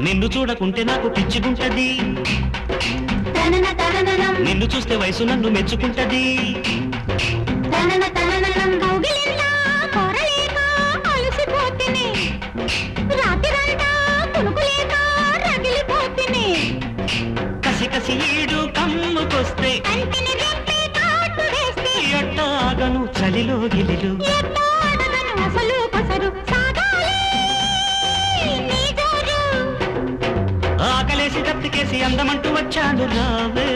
నిన్ను చూడకుంటే నాకు పిచ్చిగుంటది, నిన్ను చూస్తే వయసు నన్ను మెచ్చుకుంటది. కసి కసి ఈడు కమ్ముకొస్తే ఎట్టాగను చలిలో గిలిలు, ఆకలేసి దప్పికేసి అందమంటూ వచ్చాను రావే.